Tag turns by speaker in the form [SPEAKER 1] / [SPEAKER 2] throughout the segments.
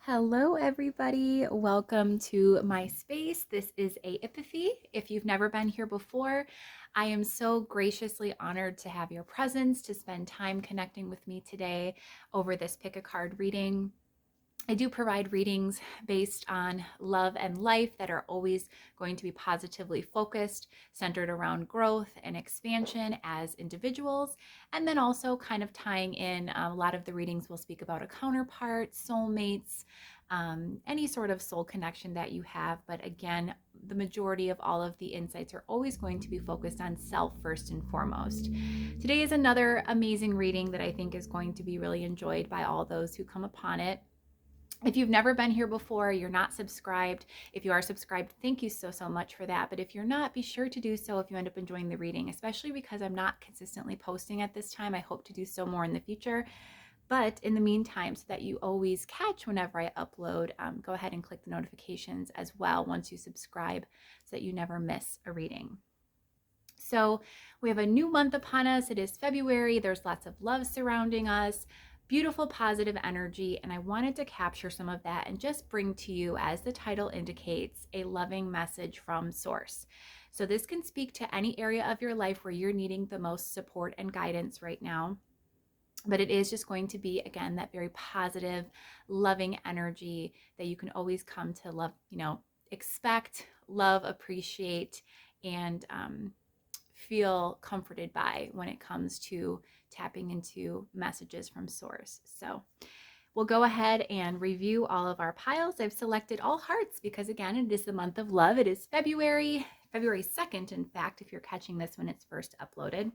[SPEAKER 1] Hello, everybody. Welcome to my space. This is Aeipathy. If you've never been here before, I am so graciously honored to have your presence, to spend time connecting with me today over this pick a card reading. I do provide readings based on love and life that are always going to be positively focused, centered around growth and expansion as individuals, and then also kind of tying in a lot of the readings will speak about a counterpart, soulmates, any sort of soul connection that you have. But again, the majority of all of the insights are always going to be focused on self first and foremost. Today is another amazing reading that I think is going to be really enjoyed by all those who come upon it. If you've never been here before, you're not subscribed. If you are subscribed, thank you so much for that. But if you're not, be sure to do so if you end up enjoying the reading, especially because I'm not consistently posting at this time. I hope to do so more in the future. But in the meantime, so that you always catch whenever I upload, go ahead and click the notifications as well once you subscribe so that you never miss a reading. So we have a new month upon us. It is February. There's lots of love surrounding us, beautiful positive energy, and I wanted to capture some of that and just bring to you, as the title indicates, a loving message from Source. So this can speak to any area of your life where you're needing the most support and guidance right now. But it is just going to be, again, that very positive, loving energy that you can always come to love, expect, love, appreciate, and feel comforted by when it comes to tapping into messages from Source. So we'll go ahead and review all of our piles. I've selected all hearts because, again, it is the month of love. It is February 2nd, in fact, if you're catching this when it's first uploaded.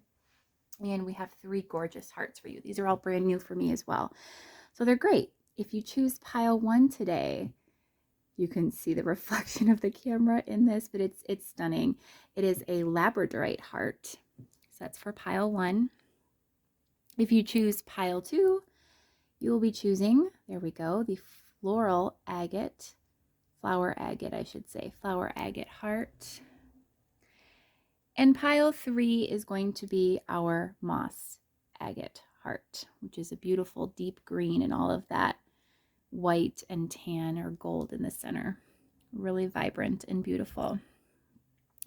[SPEAKER 1] And we have 3 gorgeous hearts for you. These are all brand new for me as well. So they're great. If you choose pile 1 today, you can see the reflection of the camera in this, but it's stunning. It is a Labradorite heart. So that's for pile 1. If you choose pile 2, you will be choosing, there we go, the flower agate, I should say, flower agate heart. And pile 3 is going to be our moss agate heart, which is a beautiful deep green and all of that white and tan or gold in the center. Really vibrant and beautiful.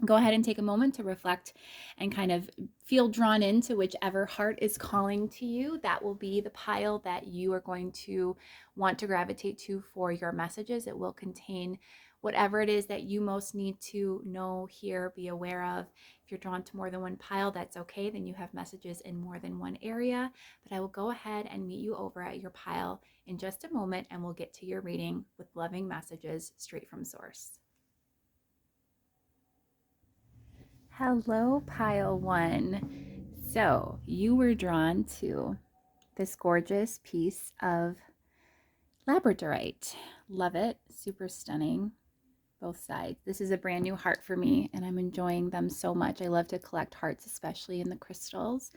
[SPEAKER 1] Go ahead and take a moment to reflect and kind of feel drawn into whichever heart is calling to you. That will be the pile that you are going to want to gravitate to for your messages. It will contain whatever it is that you most need to know, hear, be aware of. If you're drawn to more than one pile, that's okay. Then you have messages in more than one area. But I will go ahead and meet you over at your pile in just a moment, and we'll get to your reading with loving messages straight from Source. Hello, pile 1. So you were drawn to this gorgeous piece of Labradorite. Love it. Super stunning. Both sides. This is a brand new heart for me, and I'm enjoying them so much. I love to collect hearts, especially in the crystals,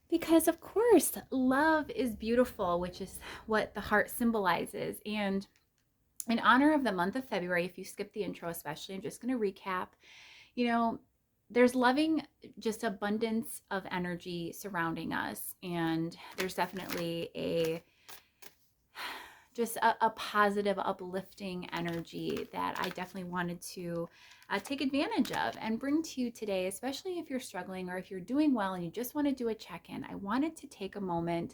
[SPEAKER 1] because of course love is beautiful, which is what the heart symbolizes. And in honor of the month of February, if you skip the intro especially, I'm just going to recap. There's loving, just abundance of energy surrounding us, and there's definitely a positive, uplifting energy that I definitely wanted to take advantage of and bring to you today, especially if you're struggling or if you're doing well and you just want to do a check-in. I wanted to take a moment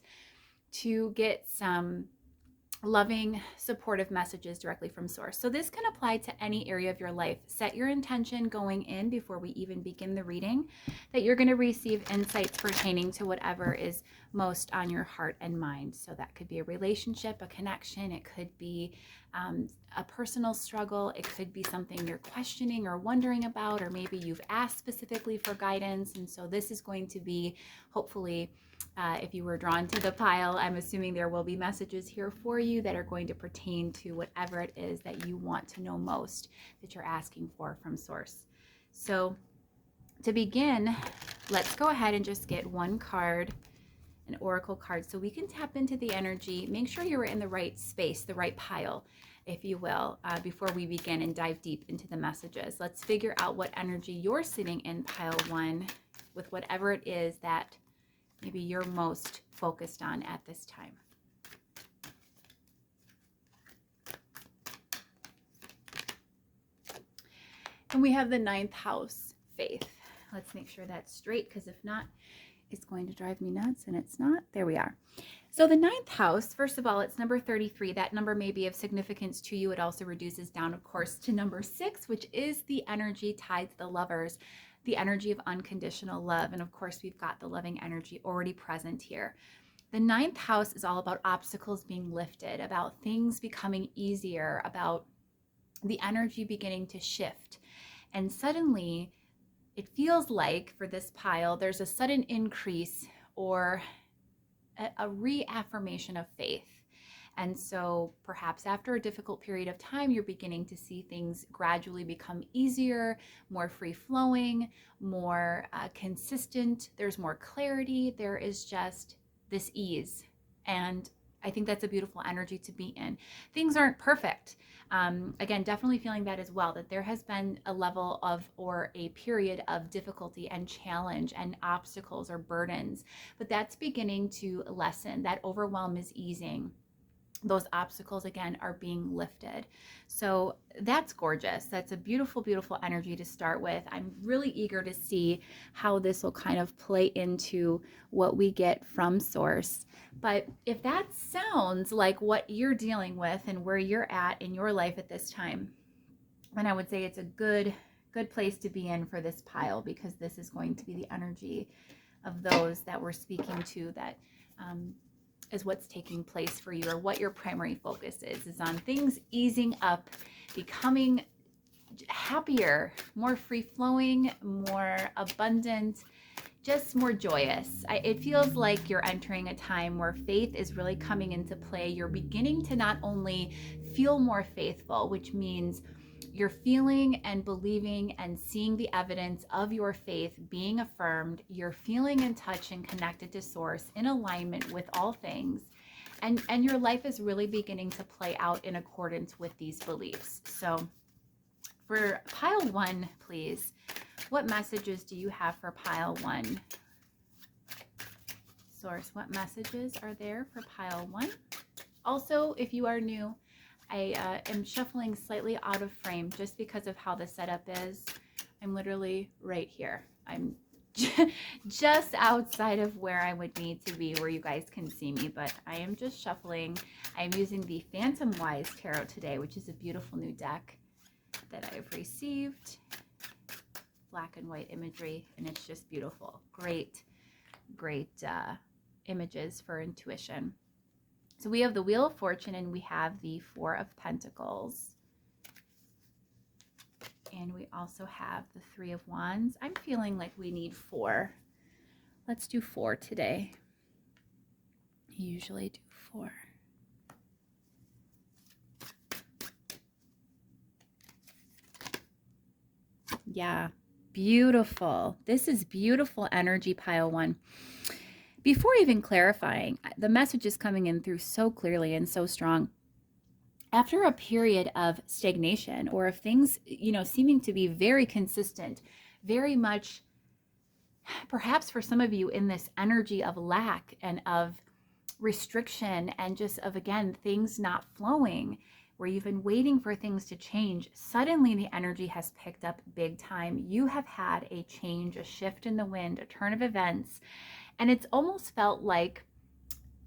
[SPEAKER 1] to get some loving, supportive messages directly from Source. So this can apply to any area of your life. Set your intention going in before we even begin the reading that you're going to receive insights pertaining to whatever is most on your heart and mind. So that could be a relationship, a connection. It could be a personal struggle. It could be something you're questioning or wondering about, or maybe you've asked specifically for guidance. And so this is going to be, hopefully, if you were drawn to the pile, I'm assuming there will be messages here for you that are going to pertain to whatever it is that you want to know most, that you're asking for from Source. So to begin, let's go ahead and just get one card, an oracle card, so we can tap into the energy. Make sure you're in the right space, the right pile, if you will, before we begin and dive deep into the messages. Let's figure out what energy you're sitting in pile 1 with whatever it is that maybe you're most focused on at this time. And we have the 9th house, faith. Let's make sure that's straight, because if not, it's going to drive me nuts, and it's not. There we are. So the 9th house, first of all, it's number 33. That number may be of significance to you. It also reduces down, of course, to number 6, which is the energy tied to the lovers, the energy of unconditional love. And of course, we've got the loving energy already present here. The 9th house is all about obstacles being lifted, about things becoming easier, about the energy beginning to shift. And suddenly, it feels like for this pile, there's a sudden increase or a reaffirmation of faith. And so perhaps after a difficult period of time, you're beginning to see things gradually become easier, more free-flowing, more consistent. There's more clarity. There is just this ease. And I think that's a beautiful energy to be in. Things aren't perfect. Again, definitely feeling that as well, that there has been a level of, or a period of difficulty and challenge and obstacles or burdens, but that's beginning to lessen. That overwhelm is easing. Those obstacles, again, are being lifted. So that's gorgeous. That's a beautiful, beautiful energy to start with. I'm really eager to see how this will kind of play into what we get from Source. But if that sounds like what you're dealing with and where you're at in your life at this time, then I would say it's a good place to be in for this pile, because this is going to be the energy of those that we're speaking to, that is what's taking place for you, or what your primary focus is on things easing up, becoming happier, more free-flowing, more abundant, just more joyous. It feels like you're entering a time where faith is really coming into play. You're beginning to not only feel more faithful, which means you're feeling and believing and seeing the evidence of your faith being affirmed. You're feeling in touch and connected to Source, in alignment with all things. And your life is really beginning to play out in accordance with these beliefs. So for pile 1, please, what messages do you have for pile 1? Source, what messages are there for pile 1? Also, if you are new, I am shuffling slightly out of frame just because of how the setup is. I'm literally right here. I'm just outside of where I would need to be, where you guys can see me, but I am just shuffling. I'm using the Phantomwise Tarot today, which is a beautiful new deck that I've received. Black and white imagery, and it's just beautiful. Great images for intuition. So we have the Wheel of Fortune, and we have the 4 of Pentacles. And we also have the 3 of Wands. I'm feeling like we need 4. Let's do 4 today. I usually do 4. Yeah, beautiful. This is beautiful energy, pile 1. Before even clarifying, the message is coming in through so clearly and so strong. After a period of stagnation, or of things, seeming to be very consistent, very much, perhaps for some of you, in this energy of lack and of restriction, and just of, again, things not flowing, where you've been waiting for things to change, suddenly the energy has picked up big time. You have had a change, a shift in the wind, a turn of events. And it's almost felt like,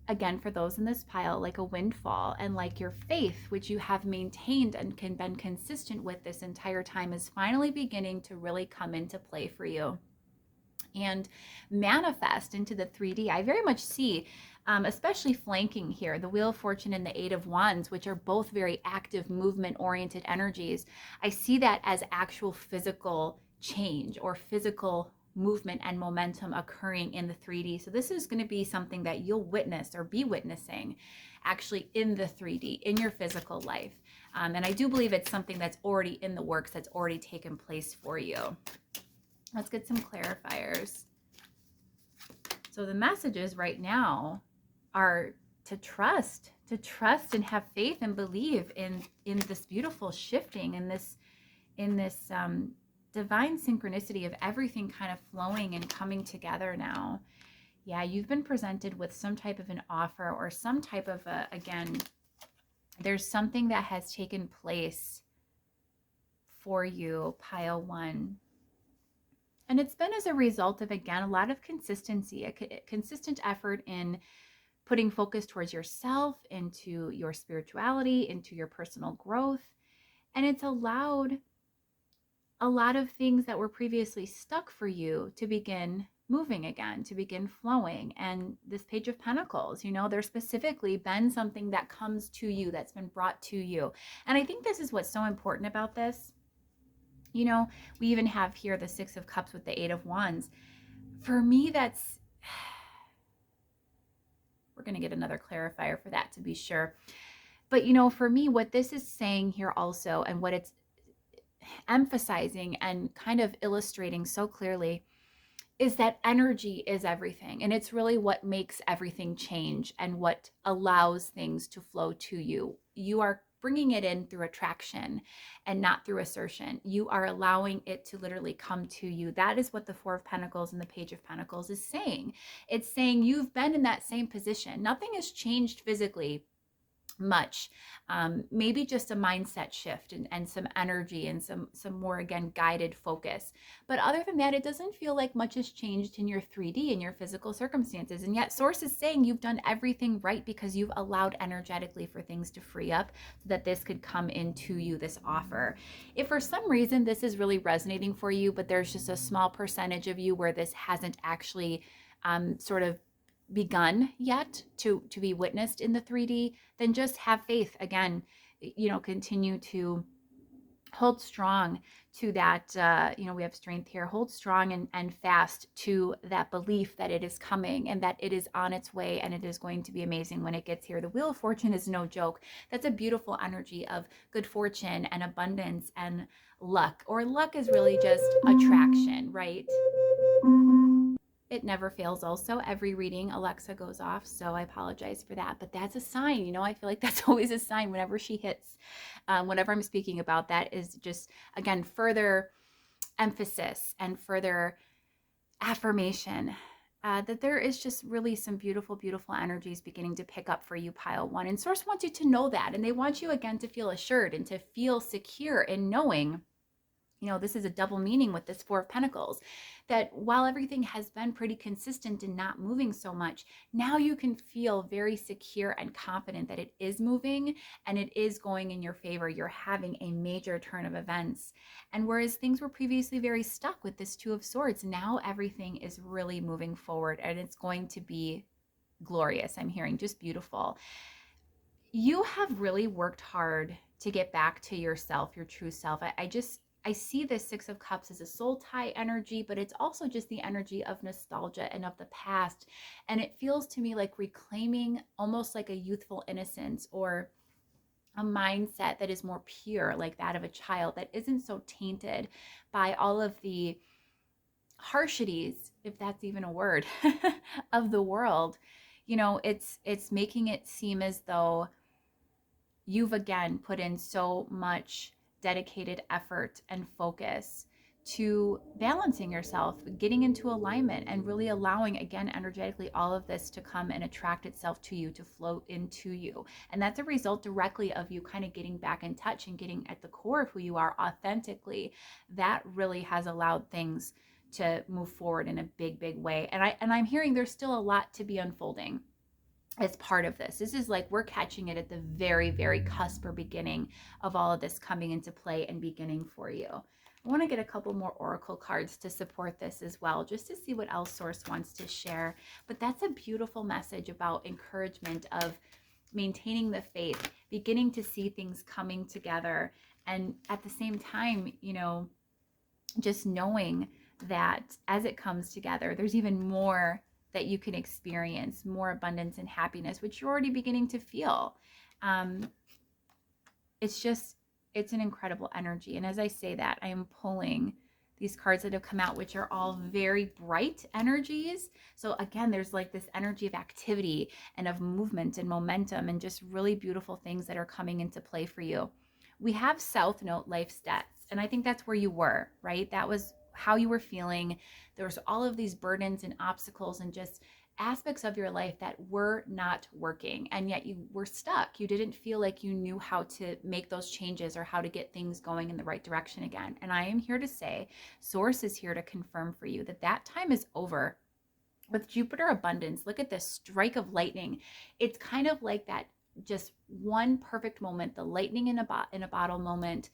[SPEAKER 1] again, for those in this pile, like a windfall, and like your faith, which you have maintained and been consistent with this entire time, is finally beginning to really come into play for you and manifest into the 3D. I very much see, especially flanking here, the Wheel of Fortune and the 8 of Wands, which are both very active, movement-oriented energies. I see that as actual physical change, or physical movement and momentum occurring in the 3D. So this is going to be something that you'll witness, or be witnessing, actually in the 3D, in your physical life. And I do believe it's something that's already in the works, that's already taken place for you. Let's get some clarifiers. So the messages right now are to trust and have faith and believe in this beautiful shifting, in this divine synchronicity of everything kind of flowing and coming together now. Yeah, you've been presented with some type of an offer, or some type of again, there's something that has taken place for you, pile one. And it's been as a result of, again, a lot of consistency, a consistent effort in putting focus towards yourself, into your spirituality, into your personal growth. And it's allowed a lot of things that were previously stuck for you to begin moving again, to begin flowing. And this Page of Pentacles, there's specifically been something that comes to you, that's been brought to you. And I think this is what's so important about this. We even have here the Six of Cups with the Eight of Wands. For me, we're going to get another clarifier for that to be sure. But, for me, what this is saying here also, and what it's emphasizing and kind of illustrating so clearly, is that energy is everything. And it's really what makes everything change and what allows things to flow to you. You are bringing it in through attraction and not through assertion. You are allowing it to literally come to you. That is what the Four of Pentacles and the Page of Pentacles is saying. It's saying you've been in that same position. Nothing has changed physically much. Maybe just a mindset shift and some energy and some more, again, guided focus. But other than that, it doesn't feel like much has changed in your 3D, in your physical circumstances. And yet Source is saying you've done everything right because you've allowed energetically for things to free up so that this could come into you, this offer. If for some reason this is really resonating for you, but there's just a small percentage of you where this hasn't actually sort of begun yet to be witnessed in the 3D, then just have faith. Again, continue to hold strong to that. We have strength here. Hold strong and fast to that belief that it is coming and that it is on its way and it is going to be amazing when it gets here. The Wheel of Fortune is no joke. That's a beautiful energy of good fortune and abundance and luck. Or luck is really just attraction, right? It never fails also. Every reading, Alexa goes off, so I apologize for that. But that's a sign, I feel like that's always a sign whenever she hits. Whatever I'm speaking about, that is just, again, further emphasis and further affirmation that there is just really some beautiful, beautiful energies beginning to pick up for you, pile one. And Source wants you to know that. And they want you, again, to feel assured and to feel secure in knowing, this is a double meaning with this Four of Pentacles, that while everything has been pretty consistent and not moving so much, now you can feel very secure and confident that it is moving and it is going in your favor. You're having a major turn of events. And whereas things were previously very stuck with this Two of Swords, now everything is really moving forward and it's going to be glorious. I'm hearing just beautiful. You have really worked hard to get back to yourself, your true self. I see this Six of Cups as a soul tie energy, but it's also just the energy of nostalgia and of the past. And it feels to me like reclaiming almost like a youthful innocence or a mindset that is more pure, like that of a child, that isn't so tainted by all of the harshities, if that's even a word, of the world. It's making it seem as though you've, again, put in so much dedicated effort and focus to balancing yourself, getting into alignment, and really allowing, again, energetically, all of this to come and attract itself to you, to flow into you. And that's a result directly of you kind of getting back in touch and getting at the core of who you are authentically. That really has allowed things to move forward in a big, big way. And I'm hearing there's still a lot to be unfolding as part of this. This is like we're catching it at the very, very cusp or beginning of all of this coming into play and beginning for you. I want to get a couple more oracle cards to support this as well, just to see what else Source wants to share. But that's a beautiful message about encouragement of maintaining the faith, beginning to see things coming together. And at the same time, just knowing that as it comes together, there's even more that you can experience, more abundance and happiness, which you're already beginning to feel. It's an incredible energy. And as I say that, I am pulling these cards that have come out, which are all very bright energies. So again, there's like this energy of activity and of movement and momentum and just really beautiful things that are coming into play for you. We have South Node life stats, and I think that's where you were, right? That was how you were feeling. There was all of these burdens and obstacles and just aspects of your life that were not working, and yet you were stuck. You didn't feel like you knew how to make those changes or how to get things going in the right direction again. And I am here to say, Source is here to confirm for you that that time is over. With Jupiter abundance, look at this strike of lightning. It's kind of like that, just one perfect moment, the lightning in a bottle moment.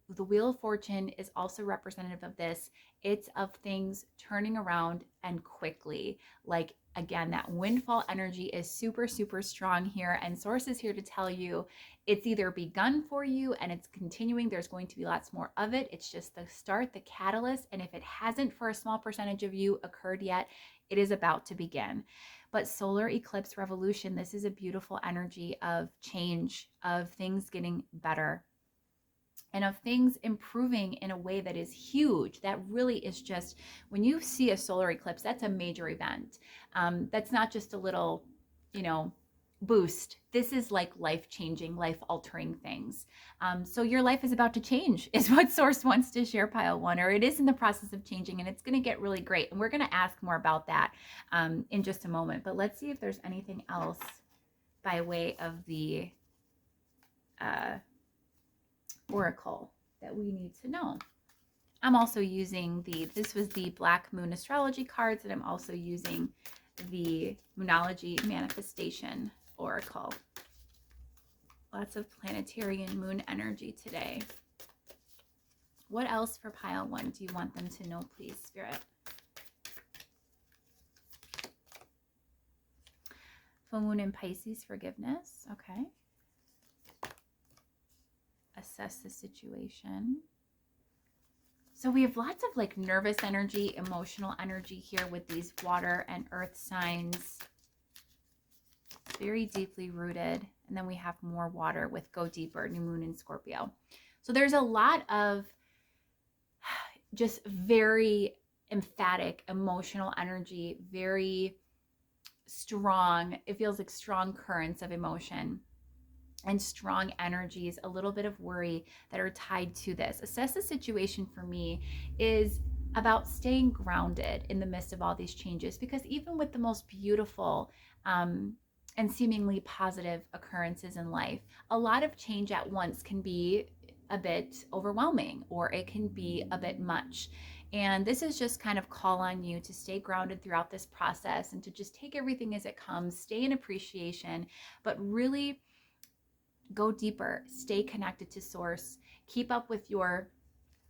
[SPEAKER 1] The Wheel of Fortune is also representative of this. It's of things turning around and quickly. Like, again, that windfall energy is super, super strong here. And Source is here to tell you it's either begun for you and it's continuing. There's going to be lots more of it. It's just the start, the catalyst. And if it hasn't for a small percentage of you occurred yet, it is about to begin. But solar eclipse revolution, this is a beautiful energy of change, of things getting better, and of things improving in a way that is huge. That really is just, when you see a solar eclipse, that's a major event. That's not just a little, boost. This is like life-changing, life-altering things. So your life is about to change, is what Source wants to share, Pile 1, or it is in the process of changing, and it's going to get really great. And we're going to ask more about that in just a moment. But let's see if there's anything else by way of the oracle that we need to know. I'm also using this was the Black Moon Astrology cards, and I'm also using the Moonology Manifestation Oracle. Lots of planetary and moon energy today. What else for Pile 1 do you want them to know, please, Spirit? Full Moon in Pisces, forgiveness. Okay. Assess the situation. So we have lots of like nervous energy, emotional energy here with these water and earth signs. Very deeply rooted. And then we have more water with Go Deeper, New Moon in Scorpio. So there's a lot of just very emphatic emotional energy, very strong. It feels like strong currents of emotion and strong energies, a little bit of worry that are tied to this. Assess the situation for me is about staying grounded in the midst of all these changes, because even with the most beautiful and seemingly positive occurrences in life, a lot of change at once can be a bit overwhelming, or it can be a bit much. And this is just kind of call on you to stay grounded throughout this process and to just take everything as it comes, stay in appreciation, but really go deeper, stay connected to Source, keep up with your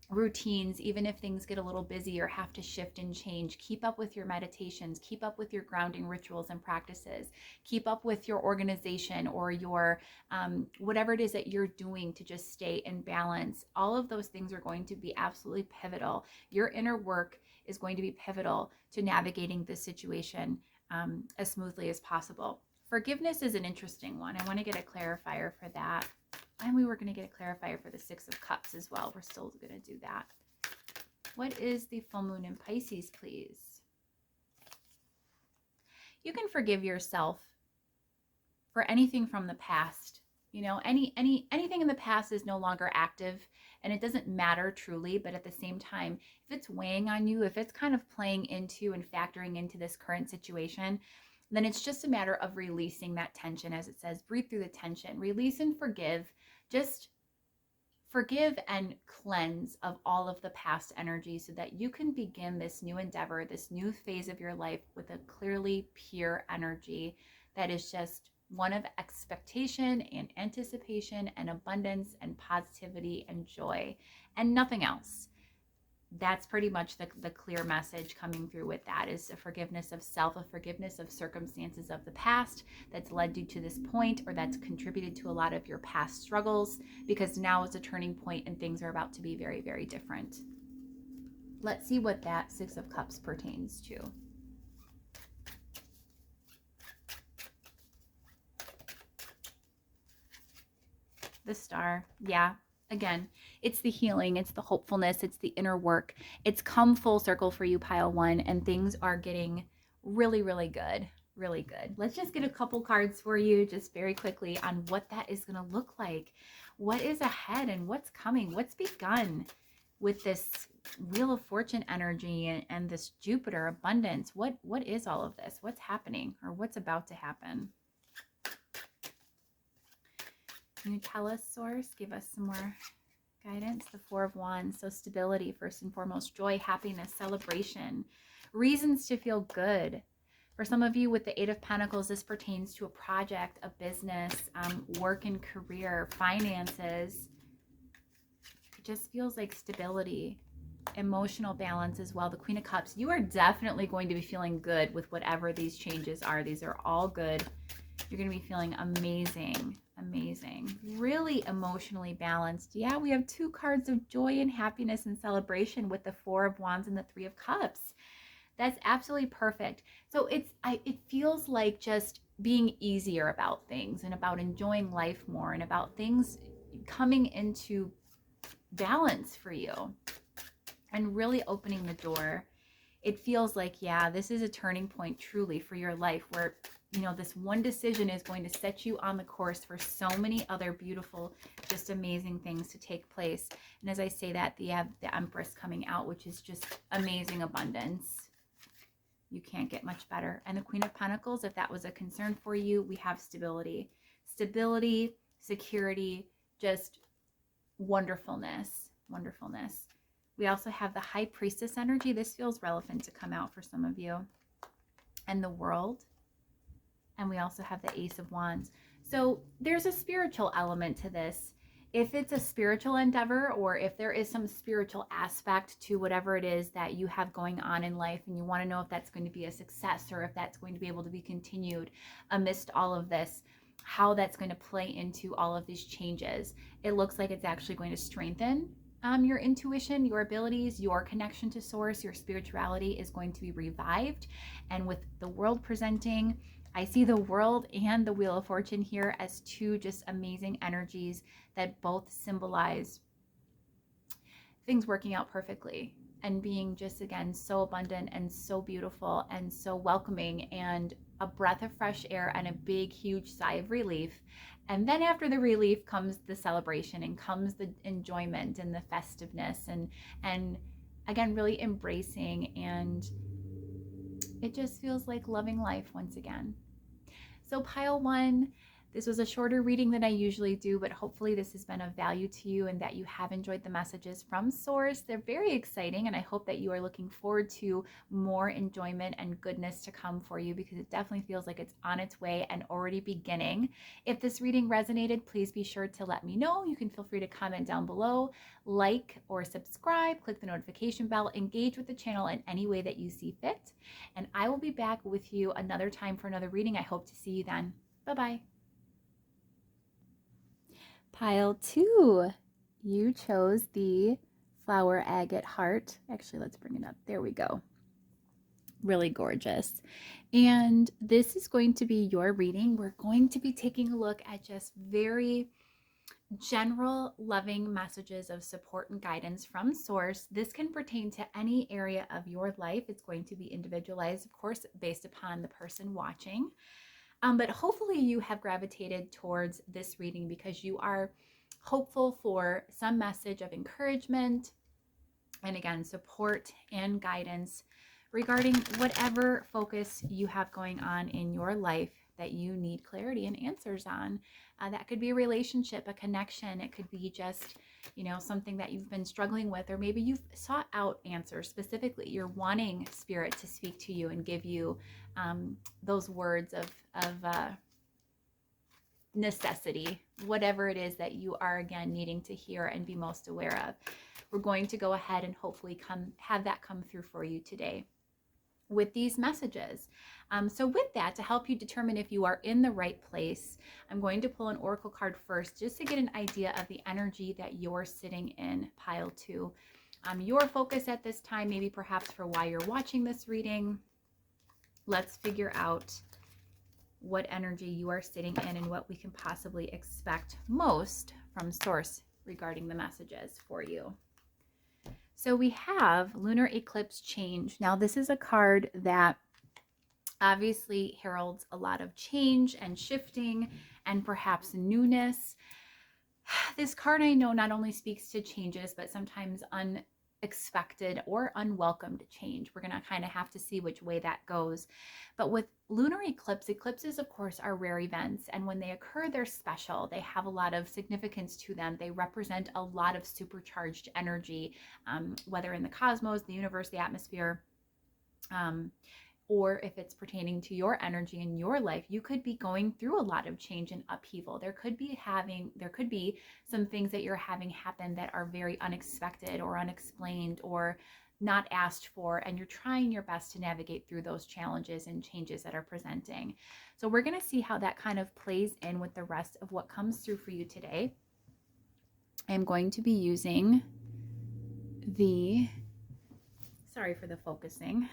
[SPEAKER 1] routines, even if things get a little busy or have to shift and change. Keep up with your meditations, keep up with your grounding rituals and practices, keep up with your organization or your whatever it is that you're doing to just stay in balance. All of those things are going to be absolutely pivotal. Your inner work is going to be pivotal to navigating this situation as smoothly as possible. Forgiveness is an interesting one. I want to get a clarifier for that. And we were going to get a clarifier for the Six of Cups as well. We're still going to do that. What is the full moon in Pisces, please? You can forgive yourself for anything from the past. You know, anything in the past is no longer active, and it doesn't matter truly, but at the same time, if it's weighing on you, if it's kind of playing into and factoring into this current situation, then it's just a matter of releasing that tension. As it says, breathe through the tension, release and forgive. Just forgive and cleanse of all of the past energy so that you can begin this new endeavor, this new phase of your life with a clearly pure energy that is just one of expectation and anticipation and abundance and positivity and joy and nothing else. That's pretty much the clear message coming through with that, is a forgiveness of self, a forgiveness of circumstances of the past that's led you to this point, or that's contributed to a lot of your past struggles, because now is a turning point and things are about to be very, very different. Let's see what that Six of Cups pertains to. The Star, yeah. Again, it's the healing, it's the hopefulness, it's the inner work. It's come full circle for you, Pile 1, and things are getting really, really good. Really good. Let's just get a couple cards for you just very quickly on what that is going to look like. What is ahead and what's coming? What's begun with this Wheel of Fortune energy and this Jupiter abundance. What is all of this? What's happening or what's about to happen? Can you tell us, Source? Give us some more guidance. The Four of Wands. So stability, first and foremost, joy, happiness, celebration, reasons to feel good. For some of you with the Eight of Pentacles, this pertains to a project, a business, work and career, finances. It just feels like stability, emotional balance as well. The Queen of Cups. You are definitely going to be feeling good with whatever these changes are. These are all good. You're going to be feeling amazing, amazing, really emotionally balanced. Yeah, we have two cards of joy and happiness and celebration with the Four of Wands and the Three of Cups. That's absolutely perfect. So it feels like just being easier about things and about enjoying life more and about things coming into balance for you and really opening the door. It feels like, yeah, this is a turning point truly for your life where, you know, this one decision is going to set you on the course for so many other beautiful, just amazing things to take place. And as I say that, you have the Empress coming out, which is just amazing abundance. You can't get much better. And the Queen of Pentacles, if that was a concern for you, we have stability. Stability, security, just wonderfulness, wonderfulness. We also have the High Priestess energy. This feels relevant to come out for some of you. And the World. And we also have the Ace of Wands. So there's a spiritual element to this. If it's a spiritual endeavor or if there is some spiritual aspect to whatever it is that you have going on in life and you want to know if that's going to be a success or if that's going to be able to be continued amidst all of this, how that's going to play into all of these changes, it looks like it's actually going to strengthen your intuition, your abilities, your connection to source, your spirituality is going to be revived. And with the World presenting, I see the World and the Wheel of Fortune here as two just amazing energies that both symbolize things working out perfectly and being just, again, so abundant and so beautiful and so welcoming and a breath of fresh air and a big, huge sigh of relief. And then after the relief comes the celebration and comes the enjoyment and the festiveness and again, really embracing, and it just feels like loving life once again. So pile one, this was a shorter reading than I usually do, but hopefully this has been of value to you and that you have enjoyed the messages from Source. They're very exciting, and I hope that you are looking forward to more enjoyment and goodness to come for you, because it definitely feels like it's on its way and already beginning. If this reading resonated, please be sure to let me know. You can feel free to comment down below, like or subscribe, click the notification bell, engage with the channel in any way that you see fit. And I will be back with you another time for another reading. I hope to see you then. Bye-bye. Pile two, you chose the flower agate heart. Actually, let's bring it up. There we go. Really gorgeous. And this is going to be your reading. We're going to be taking a look at just very general, loving messages of support and guidance from Source. This can pertain to any area of your life. It's going to be individualized, of course, based upon the person watching. But hopefully you have gravitated towards this reading because you are hopeful for some message of encouragement and, again, support and guidance regarding whatever focus you have going on in your life that you need clarity and answers on. That could be a relationship, a connection. It could be just, you know, something that you've been struggling with, or maybe you've sought out answers specifically. You're wanting Spirit to speak to you and give you those words of necessity, whatever it is that you are, again, needing to hear and be most aware of. We're going to go ahead and hopefully have that come through for you today with these messages. So with that, to help you determine if you are in the right place, I'm going to pull an oracle card first just to get an idea of the energy that you're sitting in, pile two. Your focus at this time, maybe perhaps for why you're watching this reading. Let's figure out what energy you are sitting in and what we can possibly expect most from Source regarding the messages for you. So we have Lunar Eclipse Change. Now, this is a card that obviously heralds a lot of change and shifting and perhaps newness. This card, I know, not only speaks to changes, but sometimes unexpected or unwelcomed change. We're going to kind of have to see which way that goes. But with lunar eclipses, of course, are rare events. And when they occur, they're special. They have a lot of significance to them. They represent a lot of supercharged energy, whether in the cosmos, the universe, the atmosphere. Or if it's pertaining to your energy in your life, you could be going through a lot of change and upheaval. There could be some things that you're having happen that are very unexpected or unexplained or not asked for, and you're trying your best to navigate through those challenges and changes that are presenting. So we're going to see how that kind of plays in with the rest of what comes through for you today. I'm going to be using sorry for the focusing.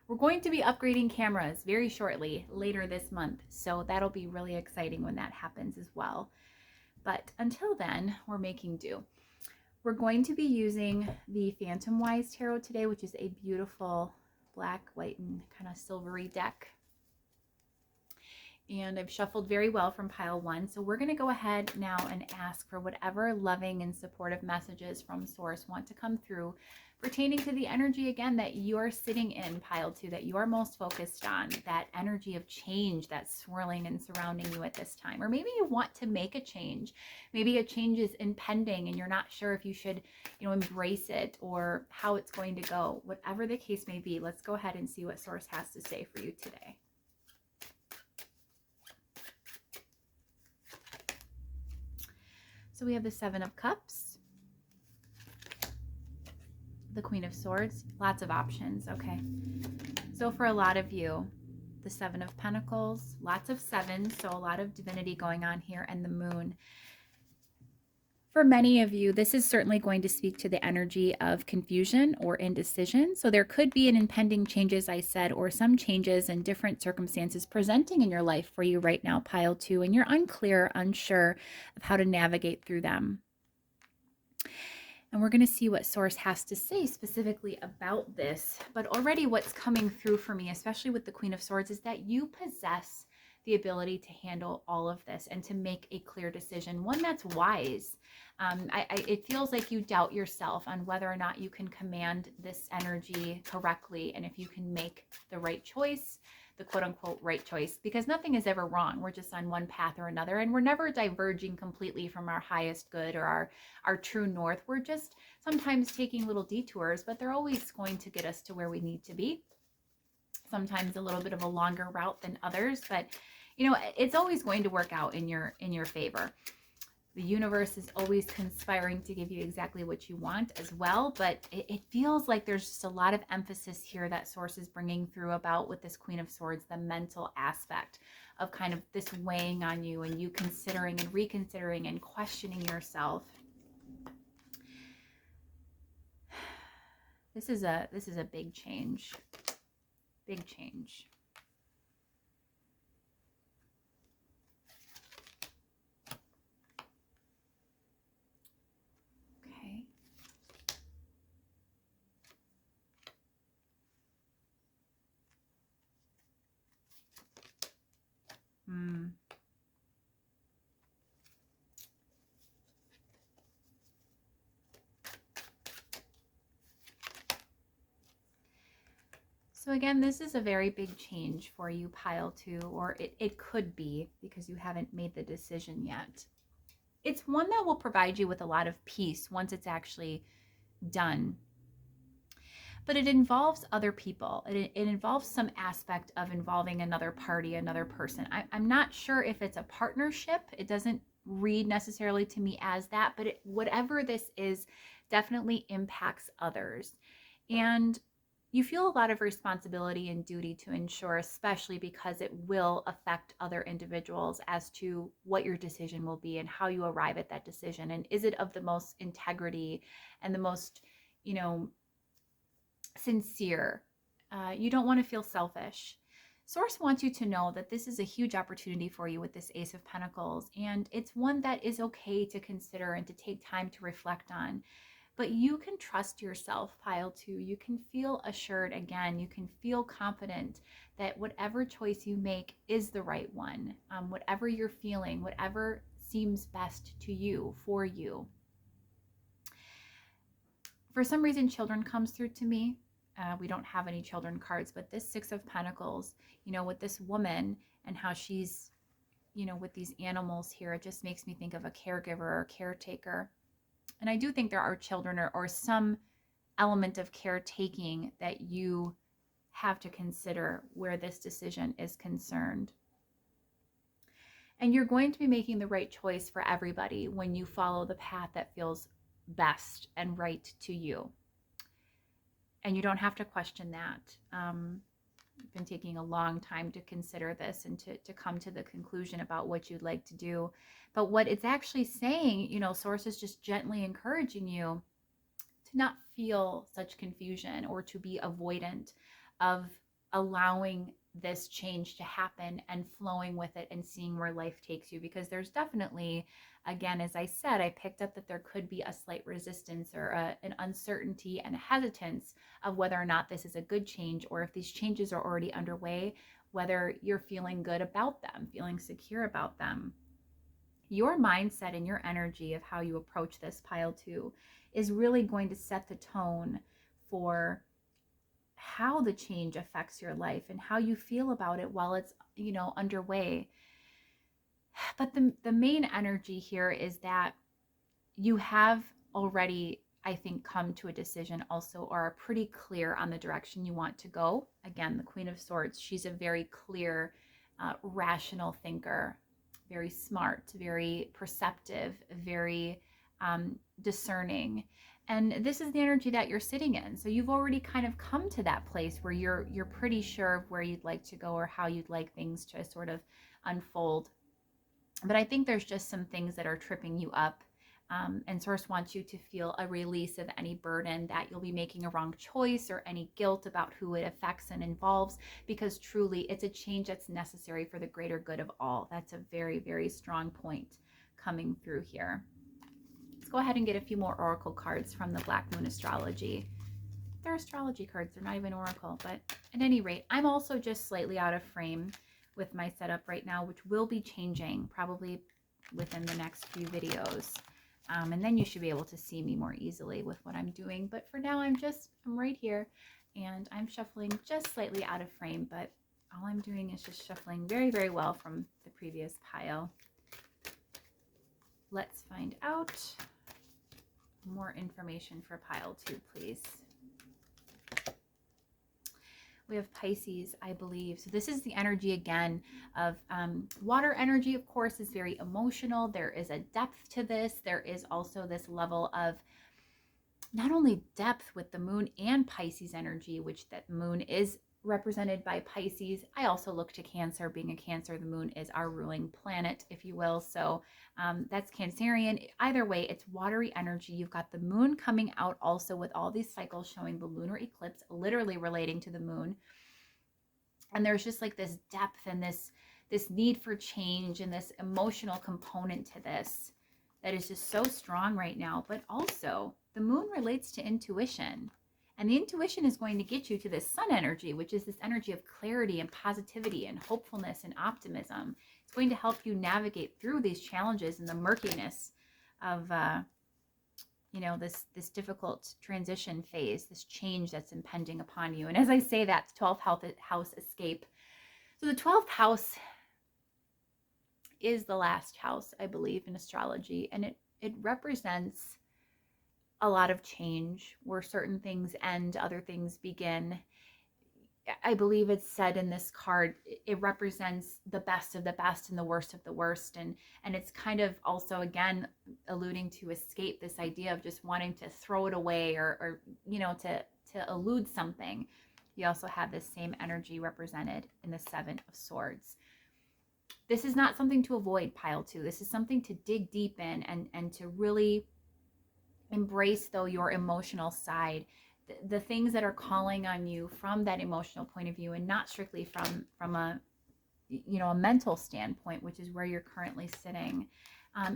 [SPEAKER 1] We're going to be upgrading cameras very shortly, later this month. So that'll be really exciting when that happens as well. But until then, we're making do. We're going to be using the Phantomwise Tarot today, which is a beautiful black, white, and kind of silvery deck. And I've shuffled very well from pile 1. So we're going to go ahead now and ask for whatever loving and supportive messages from Source want to come through pertaining to the energy, again, that you're sitting in pile 2, that you are most focused on, that energy of change that's swirling and surrounding you at this time. Or maybe you want to make a change. Maybe a change is impending and you're not sure if you should, embrace it or how it's going to go. Whatever the case may be, let's go ahead and see what Source has to say for you today. So we have the 7 of Cups, the Queen of Swords, lots of options. Okay. So for a lot of you, the 7 of Pentacles, lots of 7s, so a lot of divinity going on here, and the Moon. For many of you, this is certainly going to speak to the energy of confusion or indecision. So there could be an impending change, as I said, or some changes and different circumstances presenting in your life for you right now, pile 2, and you're unclear, unsure of how to navigate through them. And we're going to see what Source has to say specifically about this. But already what's coming through for me, especially with the Queen of Swords, is that you possess the ability to handle all of this and to make a clear decision, one that's wise. It feels like you doubt yourself on whether or not you can command this energy correctly and if you can make the right choice, the quote-unquote right choice, because nothing is ever wrong. We're just on one path or another, and we're never diverging completely from our highest good or our true north. We're just sometimes taking little detours, but they're always going to get us to where we need to be. Sometimes a little bit of a longer route than others, but it's always going to work out in your favor. The universe is always conspiring to give you exactly what you want as well, but it feels like there's just a lot of emphasis here that Source is bringing through about with this Queen of Swords, the mental aspect of kind of this weighing on you and you considering and reconsidering and questioning yourself. This is a big change. Big change. Okay. So again, this is a very big change for you, pile 2, or it could be because you haven't made the decision yet. It's one that will provide you with a lot of peace once it's actually done. But it involves other people. It involves some aspect of involving another party, another person. I'm not sure if it's a partnership. It doesn't read necessarily to me as that, but whatever this is definitely impacts others. And you feel a lot of responsibility and duty to ensure, especially because it will affect other individuals, as to what your decision will be and how you arrive at that decision. And is it of the most integrity and the most, sincere? You don't want to feel selfish. Source wants you to know that this is a huge opportunity for you with this Ace of Pentacles, and it's one that is okay to consider and to take time to reflect on. But you can trust yourself, pile 2. You can feel assured again. You can feel confident that whatever choice you make is the right one. Whatever you're feeling, whatever seems best to you, for you. For some reason, children comes through to me. We don't have any children cards, but this Six of Pentacles, you know, with this woman and how she's, you know, with these animals here, it just makes me think of a caregiver or caretaker. And I do think there are children or some element of caretaking that you have to consider where this decision is concerned. And you're going to be making the right choice for everybody when you follow the path that feels best and right to you. And you don't have to question that. I've been taking a long time to consider this and to come to the conclusion about what you'd like to do. But what it's actually saying, you know, Source is just gently encouraging you to not feel such confusion or to be avoidant of allowing this change to happen and flowing with it and seeing where life takes you. Because there's definitely, again, as I said, I picked up that there could be a slight resistance or an uncertainty and a hesitance of whether or not this is a good change, or if these changes are already underway, whether you're feeling good about them, feeling secure about them. Your mindset and your energy of how you approach this, pile 2, is really going to set the tone for how the change affects your life and how you feel about it while it's, you know, underway. But the main energy here is that you have already, I think, come to a decision also, or are pretty clear on the direction you want to go. Again, the Queen of Swords, she's a very clear, rational thinker, very smart, very perceptive, very discerning. And this is the energy that you're sitting in. So you've already kind of come to that place where you're pretty sure of where you'd like to go or how you'd like things to sort of unfold. But I think there's just some things that are tripping you up. And Source wants you to feel a release of any burden that you'll be making a wrong choice or any guilt about who it affects and involves, because truly it's a change that's necessary for the greater good of all. That's a very, very strong point coming through here. Let's go ahead and get a few more oracle cards from the Black Moon Astrology. They're astrology cards, they're not even oracle, but at any rate, I'm also just slightly out of frame with my setup right now, which will be changing probably within the next few videos. And then you should be able to see me more easily with what I'm doing. But for now, I'm right here and I'm shuffling just slightly out of frame, but all I'm doing is just shuffling very, very well from the previous pile. Let's find out more information for pile 2, please. We have Pisces, I believe. So this is the energy again of water energy, of course, is very emotional. There is a depth to this. There is also this level of not only depth with the moon and Pisces energy, which that moon is represented by Pisces. I also look to Cancer. Being a Cancer, the moon is our ruling planet, if you will. So that's Cancerian. Either way, it's watery energy. You've got the moon coming out also with all these cycles showing the lunar eclipse literally relating to the moon. And there's just like this depth and this need for change and this emotional component to this that is just so strong right now. But also the moon relates to intuition. And the intuition is going to get you to this sun energy, which is this energy of clarity and positivity and hopefulness and optimism. It's going to help you navigate through these challenges and the murkiness of, you know, this difficult transition phase, this change that's impending upon you. And as I say that, 12th house escape. So the 12th house is the last house, I believe, in astrology. And it represents a lot of change where certain things end, other things begin. I believe it's said in this card, it represents the best of the best and the worst of the worst. And it's kind of also, again, alluding to escape, this idea of just wanting to throw it away or you know, to elude something. You also have this same energy represented in the 7 of Swords. This is not something to avoid, pile 2. This is something to dig deep in and to really embrace, though, your emotional side, the things that are calling on you from that emotional point of view, and not strictly from a, you know, a mental standpoint, which is where you're currently sitting.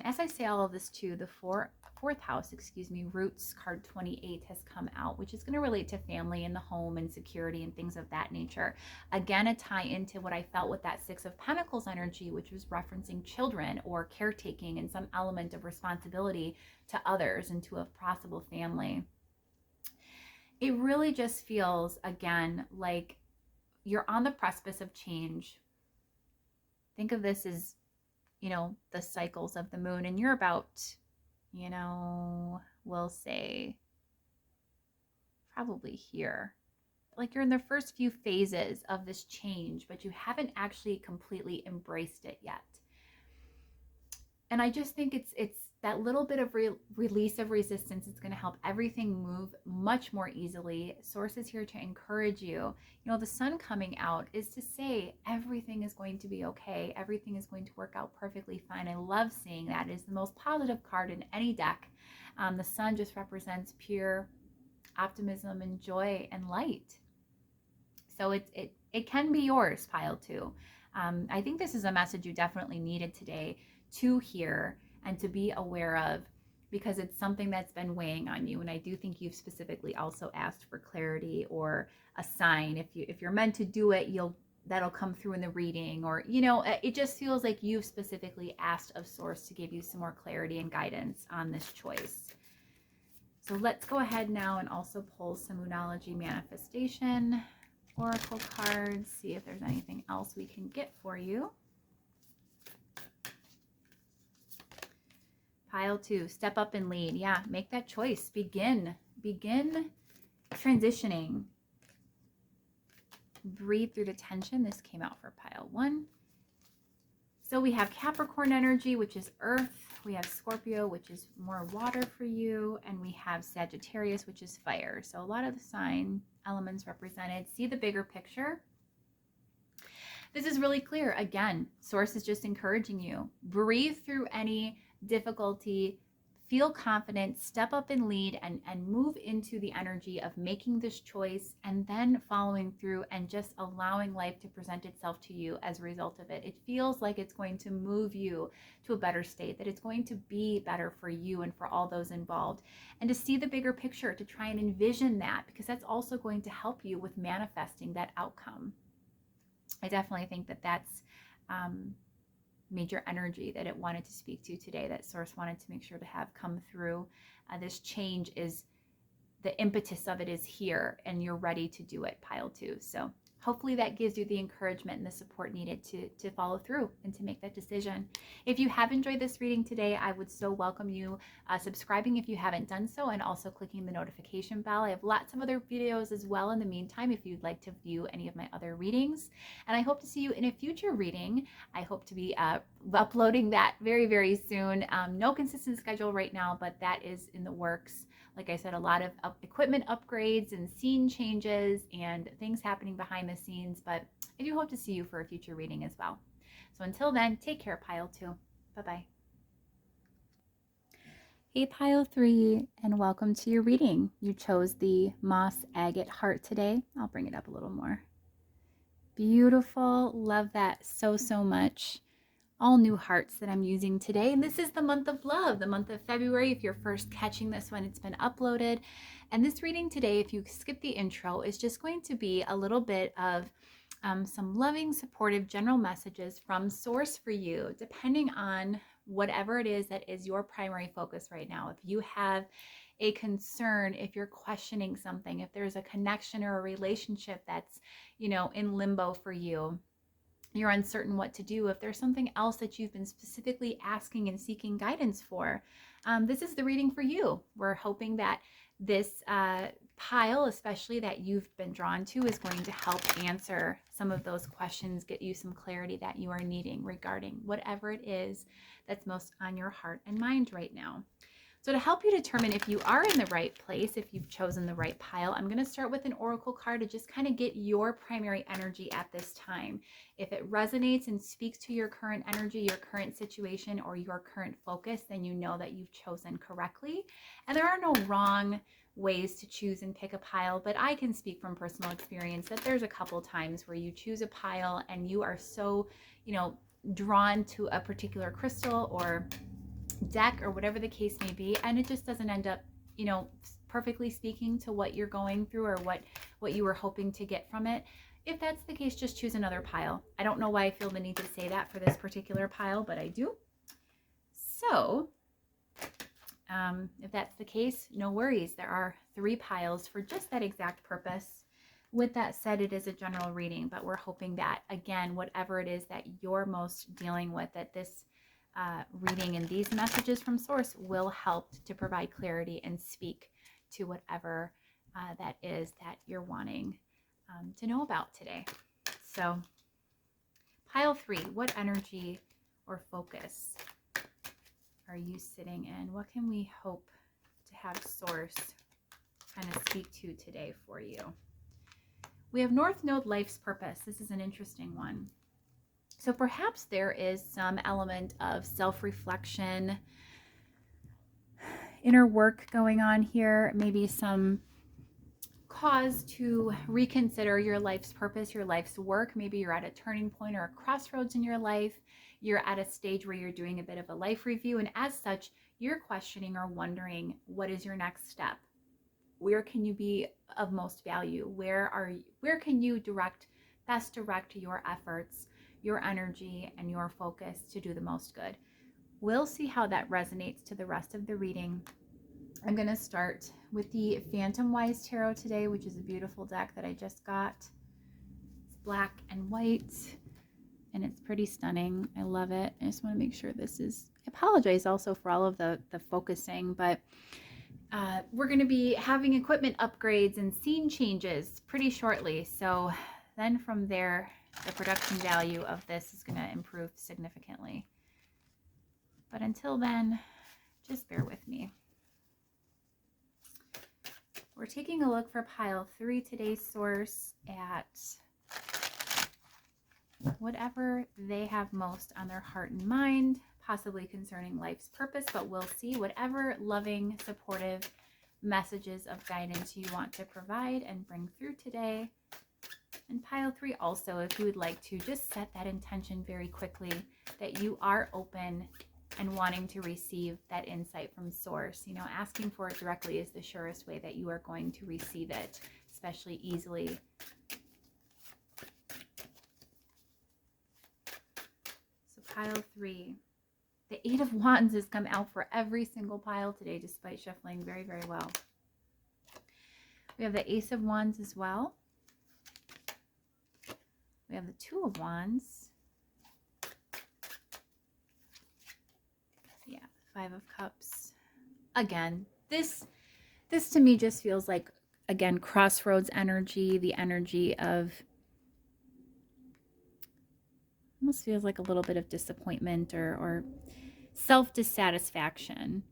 [SPEAKER 1] As I say all of this too, the fourth house, excuse me, Roots card 28 has come out, which is going to relate to family and the home and security and things of that nature. Again, a tie into what I felt with that 6 of Pentacles energy, which was referencing children or caretaking and some element of responsibility to others and to a possible family. it really just feels, again, like you're on the precipice of change. Think of this as, the cycles of the moon, and you're about, we'll say probably here. Like you're in the first few phases of this change, but you haven't actually completely embraced it yet. And I just think it's that little bit of release of resistance. It's going to help everything move much more easily. Source is here to encourage you. The sun coming out is to say everything is going to be okay. Everything is going to work out perfectly fine. I love seeing that. It is the most positive card in any deck. The sun just represents pure optimism and joy and light. So it can be yours, pile 2. I think this is a message you definitely needed today to hear and to be aware of, because it's something that's been weighing on you. And I do think you've specifically also asked for clarity or a sign. If you're meant to do it, that'll come through in the reading, or it just feels like you've specifically asked of Source to give you some more clarity and guidance on this choice. So let's go ahead now and also pull some Moonology manifestation oracle cards, see if there's anything else we can get for you. Pile 2, step up and lead. Yeah, make that choice. Begin transitioning. Breathe through the tension. This came out for pile 1. So we have Capricorn energy, which is earth. We have Scorpio, which is more water for you. And we have Sagittarius, which is fire. So a lot of the sign elements represented. See the bigger picture. This is really clear. Again, Source is just encouraging you. Breathe through any difficulty. Feel confident, step up and lead, and move into the energy of making this choice and then following through and just allowing life to present itself to you as a result of it. It feels like it's going to move you to a better state, that it's going to be better for you and for all those involved. And to see the bigger picture, to try and envision that, because that's also going to help you with manifesting that outcome. I definitely think that that's major energy that it wanted to speak to today, that Source wanted to make sure to have come through. This change is, the impetus of it is here, and you're ready to do it, pile 2. So hopefully that gives you the encouragement and the support needed to follow through and to make that decision. If you have enjoyed this reading today, I would so welcome you subscribing if you haven't done so, and also clicking the notification bell. I have lots of other videos as well in the meantime if you'd like to view any of my other readings. And I hope to see you in a future reading. I hope to be uploading that very, very soon. No consistent schedule right now, but that is in the works. Like I said, a lot of equipment upgrades and scene changes and things happening behind the scenes, but I do hope to see you for a future reading as well. So until then, take care, pile 2. Bye-bye. Hey, pile 3, and welcome to your reading. You chose the Moss Agate heart today. I'll bring it up a little more. Beautiful. Love that so, so much. All new hearts that I'm using today. And this is the month of love, the month of February, if you're first catching this when it's been uploaded. And this reading today, if you skip the intro, is just going to be a little bit of some loving, supportive general messages from Source for you, depending on whatever it is that is your primary focus right now. If you have a concern, if you're questioning something, if there's a connection or a relationship that's, in limbo for you, you're uncertain what to do, if there's something else that you've been specifically asking and seeking guidance for, this is the reading for you. We're hoping that this pile, especially that you've been drawn to, is going to help answer some of those questions, get you some clarity that you are needing regarding whatever it is that's most on your heart and mind right now. So to help you determine if you are in the right place, if you've chosen the right pile, I'm going to start with an oracle card to just kind of get your primary energy at this time. If it resonates and speaks to your current energy, your current situation, or your current focus, then you know that you've chosen correctly. And there are no wrong ways to choose and pick a pile, but I can speak from personal experience that there's a couple times where you choose a pile and you are so, drawn to a particular crystal or deck or whatever the case may be, and it just doesn't end up perfectly speaking to what you're going through or what you were hoping to get from it. If that's the case, just choose another pile. I don't know why I feel the need to say that for this particular pile, but I do. So If that's the case, no worries. There are 3 piles for just that exact purpose. With that said, it is a general reading, but we're hoping that, again, whatever it is that you're most dealing with, that this reading and these messages from Source will help to provide clarity and speak to whatever that is that you're wanting to know about today. So, pile 3, what energy or focus are you sitting in? What can we hope to have Source kind of speak to today for you? We have North Node, life's purpose. This is an interesting one. So perhaps there is some element of self-reflection, inner work going on here, maybe some cause to reconsider your life's purpose, your life's work. Maybe you're at a turning point or a crossroads in your life. You're at a stage where you're doing a bit of a life review, and as such, you're questioning or wondering, what is your next step? Where can you be of most value? Where can you best direct your efforts, your energy, and your focus to do the most good? We'll see how that resonates to the rest of the reading. I'm going to start with the Phantomwise Tarot today, which is a beautiful deck that I just got. It's black and white, and it's pretty stunning. I love it. I just want to make sure this is... I apologize also for all of the focusing, but we're going to be having equipment upgrades and scene changes pretty shortly. So then from there, the production value of this is going to improve significantly. But until then, just bear with me. We're taking a look for pile 3 today's Source at whatever they have most on their heart and mind, possibly concerning life's purpose, but we'll see whatever loving, supportive messages of guidance you want to provide and bring through today. And pile 3 also, if you would like to, just set that intention very quickly that you are open and wanting to receive that insight from Source. You know, asking for it directly is the surest way that you are going to receive it, especially easily. So pile 3, the 8 of Wands has come out for every single pile today, despite shuffling very, very well. We have the Ace of Wands as well. We have the 2 of Wands. Yeah, 5 of Cups. Again, this to me just feels like, again, crossroads energy, the energy of, almost feels like a little bit of disappointment or self-dissatisfaction.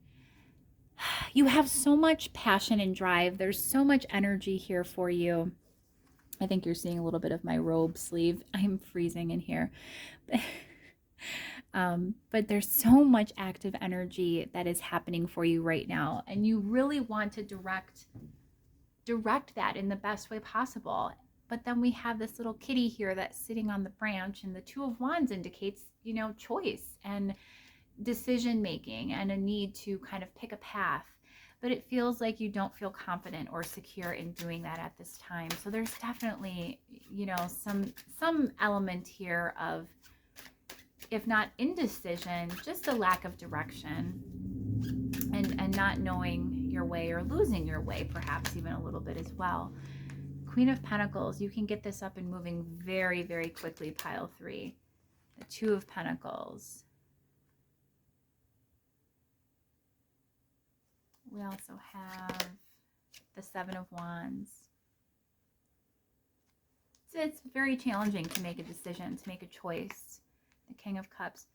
[SPEAKER 1] You have so much passion and drive. There's so much energy here for you. I think you're seeing a little bit of my robe sleeve. I'm freezing in here. But there's so much active energy that is happening for you right now. And you really want to direct that in the best way possible. But then we have this little kitty here that's sitting on the branch, and the 2 of Wands indicates, you know, choice and decision making and a need to kind of pick a path. But it feels like you don't feel confident or secure in doing that at this time. So there's definitely, you know, some element here of, if not indecision, just a lack of direction and not knowing your way, or losing your way, perhaps even a little bit as well. Queen of Pentacles, you can get this up and moving very, very quickly, pile 3. The 2 of Pentacles. We also have the 7 of Wands. So it's very challenging to make a decision, to make a choice. The King of Cups.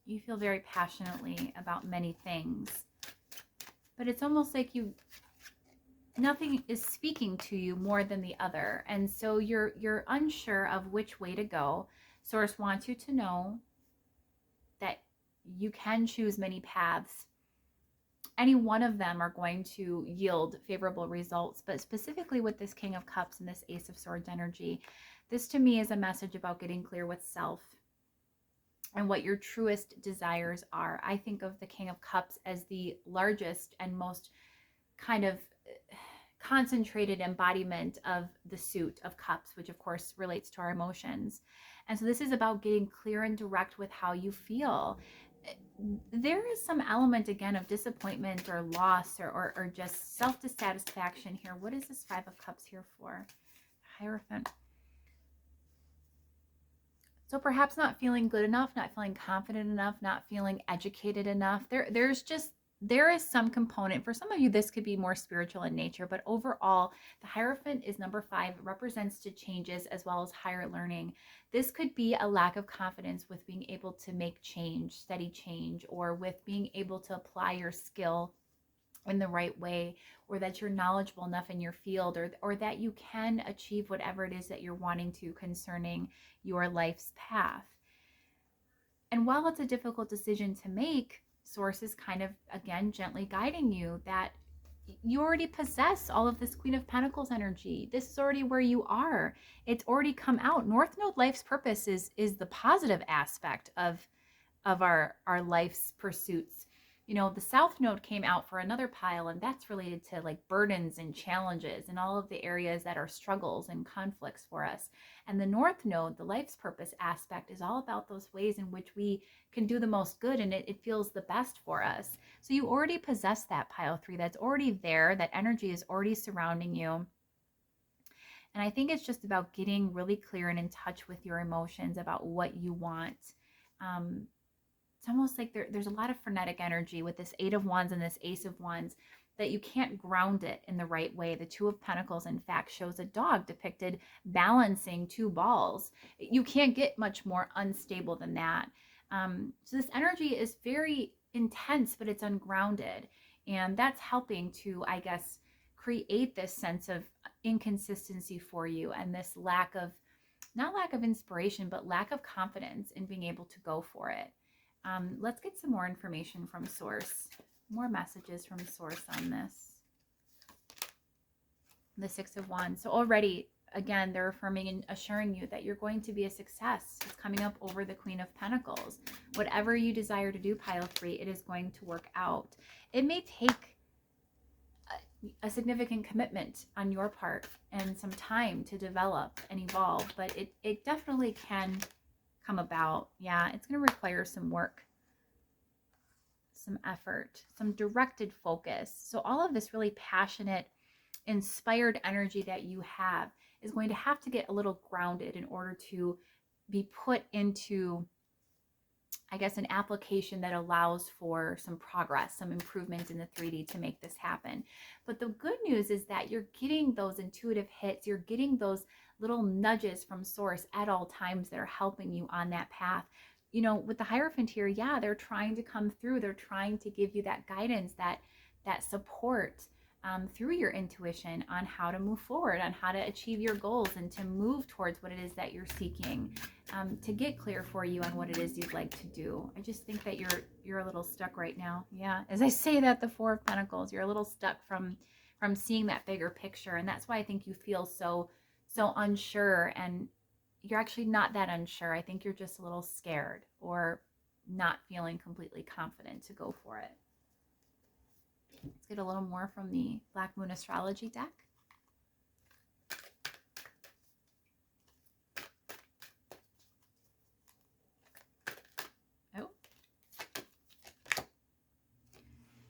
[SPEAKER 1] You feel very passionately about many things, but it's almost like nothing is speaking to you more than the other. And so you're unsure of which way to go. Source wants you to know that you can choose many paths. Any one of them are going to yield favorable results, but specifically with this King of Cups and this Ace of Swords energy, this to me is a message about getting clear with self and what your truest desires are. I think of the King of Cups as the largest and most kind of concentrated embodiment of the suit of cups, which of course relates to our emotions. And so this is about getting clear and direct with how you feel. there is some element again of disappointment or loss or just self-dissatisfaction here. What is this Five of Cups here for? Hierophant. So perhaps not feeling good enough, not feeling confident enough, not feeling educated enough. There is some component. For some of you, this could be more spiritual in nature, but overall, the Hierophant is number 5. It represents to changes as well as higher learning. This could be a lack of confidence with being able to make change, steady change, or with being able to apply your skill in the right way, or that you're knowledgeable enough in your field, or that you can achieve whatever it is that you're wanting to concerning your life's path. And while it's a difficult decision to make, Source is kind of, again, gently guiding you that you already possess all of this Queen of Pentacles energy. This is already where you are. It's already come out. North Node life's purpose is the positive aspect of our life's pursuits. You know, the South Node came out for another pile, and that's related to like burdens and challenges and all of the areas that are struggles and conflicts for us. And the North Node, the life's purpose aspect, is all about those ways in which we can do the most good, and it feels the best for us. So you already possess that pile 3. That's already there. That energy is already surrounding you. And I think it's just about getting really clear and in touch with your emotions about what you want. It's almost like there's a lot of frenetic energy with this 8 of Wands and this Ace of Wands that you can't ground it in the right way. The 2 of Pentacles, in fact, shows a dog depicted balancing 2 balls. You can't get much more unstable than that. So this energy is very intense, but it's ungrounded. And that's helping to, I guess, create this sense of inconsistency for you and this not lack of inspiration, but lack of confidence in being able to go for it. Let's get some more information from Source. More messages from Source on this. The 6 of Wands. So already, again, they're affirming and assuring you that you're going to be a success. It's coming up over the Queen of Pentacles. Whatever you desire to do, pile 3, it is going to work out. It may take a significant commitment on your part and some time to develop and evolve, but it definitely can come about. Yeah, it's going to require some work, some effort, some directed focus. So all of this really passionate, inspired energy that you have is going to have to get a little grounded in order to be put into, I guess, an application that allows for some progress, some improvement in the 3D to make this happen. But the good news is that you're getting those intuitive hits. You're getting those little nudges from Source at all times that are helping you on that path. You know, with the Hierophant here, yeah, they're trying to come through. They're trying to give you that guidance, that support through your intuition on how to move forward, on how to achieve your goals and to move towards what it is that you're seeking, to get clear for you on what it is you'd like to do. I just think that you're a little stuck right now. Yeah, as I say that, the 4 of Pentacles, you're a little stuck from seeing that bigger picture, and that's why I think you feel so unsure. And you're actually not that unsure. I think you're just a little scared or not feeling completely confident to go for it. Let's get a little more from the Black Moon Astrology deck. Oh.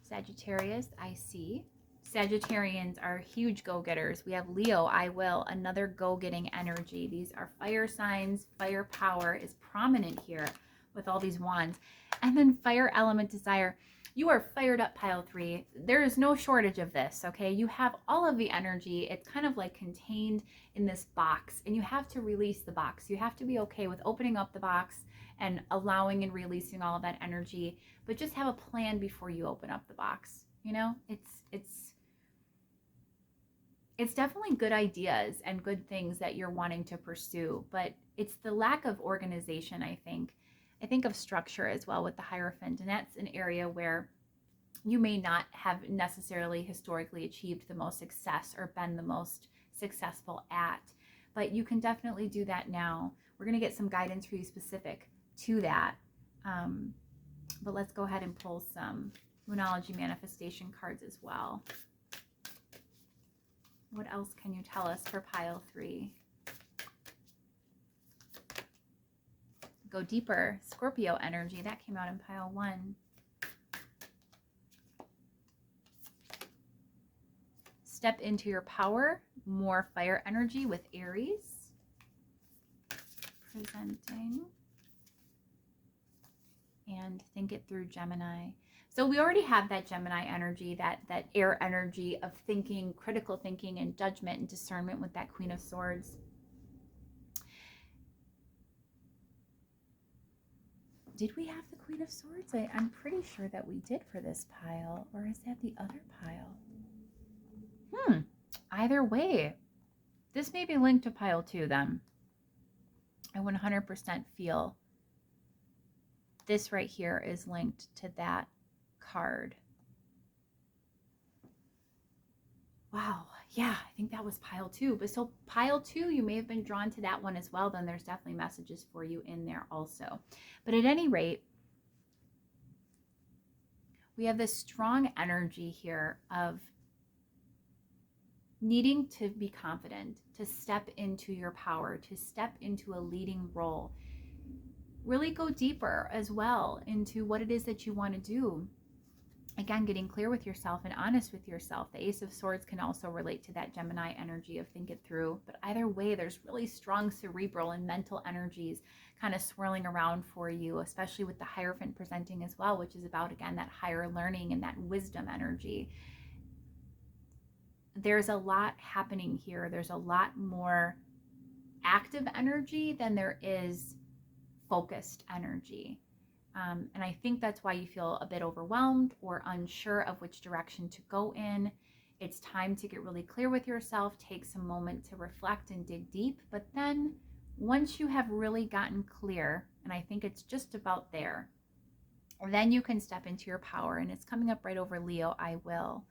[SPEAKER 1] Sagittarius, I see. Sagittarians are huge go-getters. We have Leo, I will, another go-getting energy. These are fire signs. Fire power is prominent here with all these wands. And then fire element desire. You are fired up, pile 3. There is no shortage of this, okay? You have all of the energy. It's kind of like contained in this box, and you have to release the box. You have to be okay with opening up the box and allowing and releasing all of that energy, but just have a plan before you open up the box. You know, it's definitely good ideas and good things that you're wanting to pursue, but it's the lack of organization, I think. I think of structure as well with the Hierophant, and that's an area where you may not have necessarily historically achieved the most success or been the most successful at, but you can definitely do that now. We're going to get some guidance for you specific to that, but let's go ahead and pull some Moonology manifestation cards as well. What else can you tell us for pile 3? Go deeper. Scorpio energy. That came out in pile 1. Step into your power. More fire energy with Aries. Presenting. And think it through, Gemini. So we already have that Gemini energy, that air energy of thinking, critical thinking and judgment and discernment with that Queen of Swords. Did we have the Queen of Swords? I'm pretty sure that we did for this pile. Or is that the other pile? Either way, this may be linked to pile 2 then. I 100% feel this right here is linked to that card. Wow. Yeah, I think that was pile 2. But so pile 2, you may have been drawn to that one as well. Then there's definitely messages for you in there also. But at any rate, we have this strong energy here of needing to be confident, to step into your power, to step into a leading role. Really go deeper as well into what it is that you want to do. Again, getting clear with yourself and honest with yourself. The Ace of Swords can also relate to that Gemini energy of think it through. But either way, there's really strong cerebral and mental energies kind of swirling around for you, especially with the Hierophant presenting as well, which is about, again, that higher learning and that wisdom energy. There's a lot happening here. There's a lot more active energy than there is focused energy. And I think that's why you feel a bit overwhelmed or unsure of which direction to go in. It's time to get really clear with yourself, take some moment to reflect and dig deep. But then once you have really gotten clear, and I think it's just about there, then you can step into your power. And it's coming up right over Leo, I will.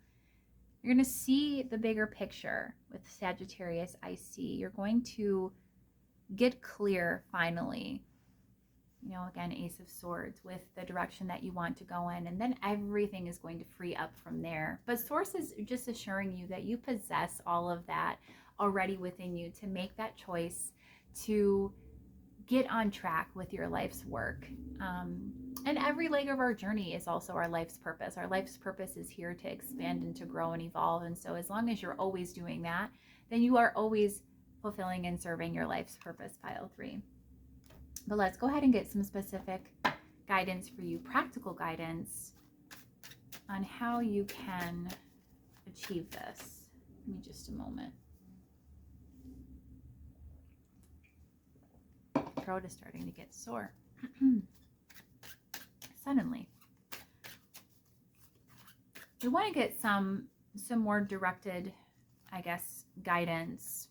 [SPEAKER 1] You're going to see the bigger picture with Sagittarius, I see. You're going to get clear finally. You know, again, Ace of Swords, with the direction that you want to go in. And then everything is going to free up from there. But Source is just assuring you that you possess all of that already within you to make that choice to get on track with your life's work. And every leg of our journey is also our life's purpose. Our life's purpose is here to expand and to grow and evolve. And so as long as you're always doing that, then you are always fulfilling and serving your life's purpose, pile 3. But let's go ahead and get some specific guidance for you, practical guidance on how you can achieve this. Give me just a moment. Throat is starting to get sore. Suddenly. We want to get some more directed, I guess, guidance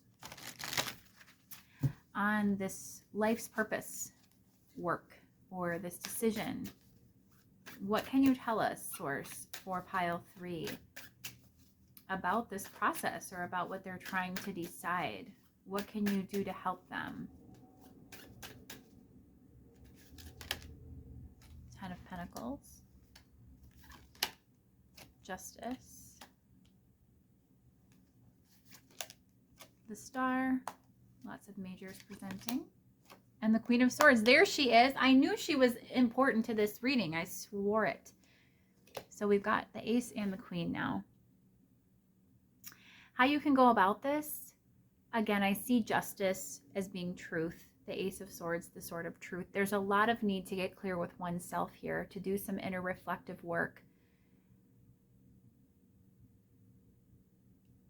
[SPEAKER 1] on this life's purpose work or this decision. What can you tell us, Source, for pile 3 about this process or about what they're trying to decide? What can you do to help them? 10 of Pentacles, Justice, the Star, lots of majors presenting, and the Queen of Swords. There she is. I knew she was important to this reading. I swore it. So we've got the Ace and the Queen now. How you can go about this? Again, I see Justice as being truth. The Ace of Swords, the Sword of Truth. There's a lot of need to get clear with oneself here, to do some inner reflective work.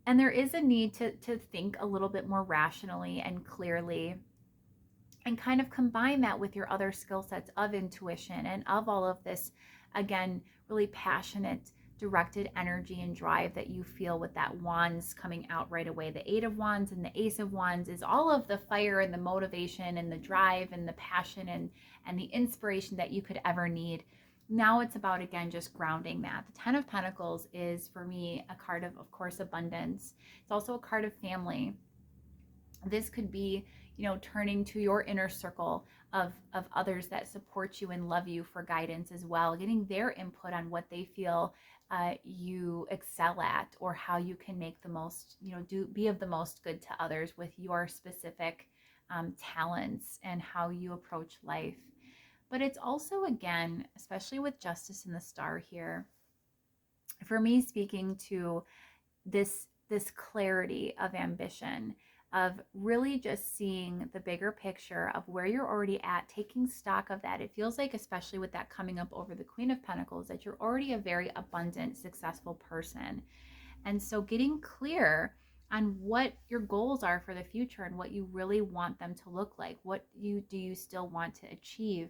[SPEAKER 1] And there is a need to think a little bit more rationally and clearly, and kind of combine that with your other skill sets of intuition and of all of this, again, really passionate, directed energy and drive that you feel with that Wands coming out right away. The 8 of Wands and the Ace of Wands is all of the fire and the motivation and the drive and the passion and the inspiration that you could ever need. Now it's about, again, just grounding that. The 10 of Pentacles is, for me, a card of course, abundance. It's also a card of family. This could be, you know, turning to your inner circle of others that support you and love you for guidance as well, getting their input on what they feel you excel at, or how you can make the most, you know, be of the most good to others with your specific talents and how you approach life. But it's also, again, especially with Justice in the Star here, for me, speaking to this clarity of ambition, of really just seeing the bigger picture of where you're already at, taking stock of that. It feels like, especially with that coming up over the Queen of Pentacles, that you're already a very abundant, successful person. And so getting clear on what your goals are for the future and what you really want them to look like. What do you still want to achieve?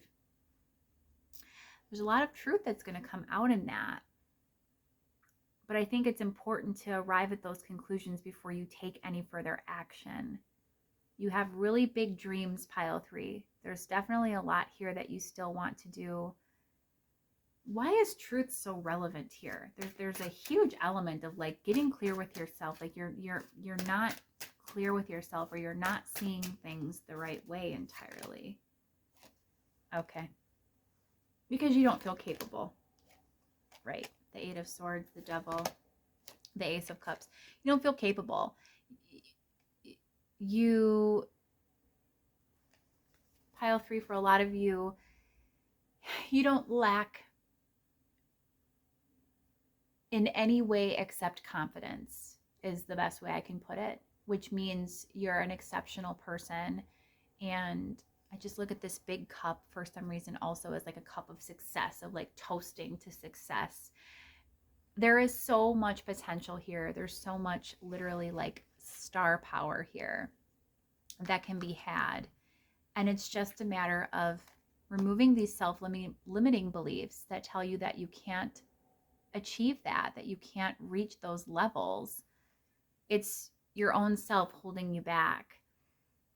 [SPEAKER 1] There's a lot of truth that's going to come out in that. But I think it's important to arrive at those conclusions before you take any further action. You have really big dreams, pile 3. There's definitely a lot here that you still want to do. Why is truth so relevant here? There's a huge element of like getting clear with yourself. Like you're not clear with yourself, or you're not seeing things the right way entirely. Okay. Because you don't feel capable. Right. The 8 of Swords, the Devil, the Ace of Cups. You don't feel capable. You, pile 3, for a lot of you, you don't lack in any way except confidence, is the best way I can put it, which means you're an exceptional person. And I just look at this big cup for some reason also as like a cup of success, of like toasting to success. There is so much potential here. There's so much literally like star power here that can be had. And it's just a matter of removing these self-limiting beliefs that tell you that you can't achieve that you can't reach those levels. It's your own self holding you back.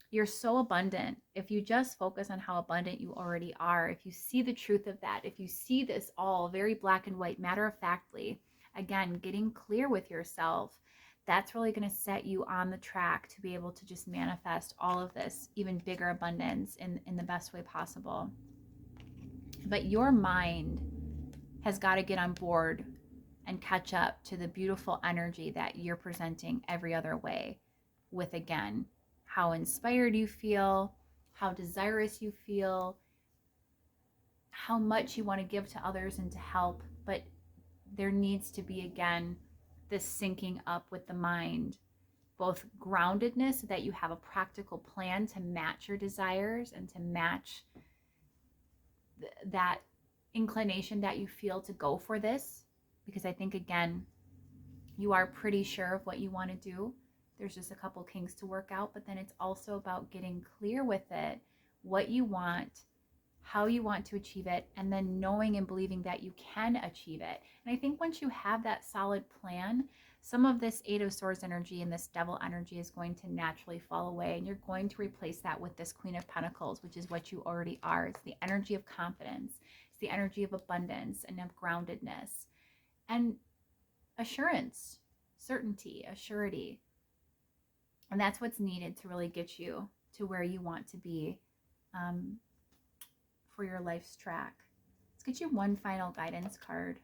[SPEAKER 1] You're so abundant. If you just focus on how abundant you already are, if you see the truth of that, if you see this all very black and white, matter-of-factly, again, getting clear with yourself, that's really going to set you on the track to be able to just manifest all of this even bigger abundance in the best way possible. But your mind has got to get on board and catch up to the beautiful energy that you're presenting every other way with, again, how inspired you feel, how desirous you feel, how much you want to give to others and to help. But there needs to be, again, this syncing up with the mind, both groundedness so that you have a practical plan to match your desires and to match that inclination that you feel to go for this. Because I think, again, you are pretty sure of what you want to do. There's just a couple kinks to work out, but then it's also about getting clear with it, what you want, how you want to achieve it, and then knowing and believing that you can achieve it. And I think once you have that solid plan, some of this 8 of Swords energy and this Devil energy is going to naturally fall away, and you're going to replace that with this Queen of Pentacles, which is what you already are. It's the energy of confidence. It's the energy of abundance and of groundedness and assurance, certainty, assurity. And that's what's needed to really get you to where you want to be for your life's track. Let's get you one final guidance card.